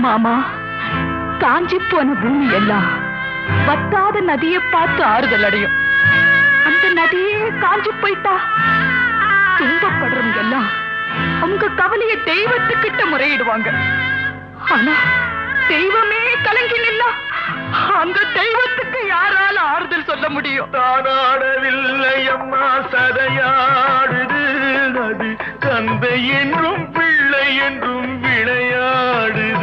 மாமா, காஞ்சி போன பூமி எல்லாம் வத்தாத நதியை பார்த்து ஆறுதல் அடையும். அந்த நதியே காஞ்சி போயிட்டா துன்பப்படுறவங்க எல்லாம் அவங்க கவலைய தெய்வத்துக்கிட்ட முறையிடுவாங்க. ஆனா தெய்வமே கலங்கி நின்னா அந்த தெய்வத்துக்கு யாரால ஆறுதல் சொல்ல முடியும்? தானாடவில்லை அம்மா, சதையாடுது நதி, தந்தை என்றும் பிள்ளை என்றும் விளையாடுது.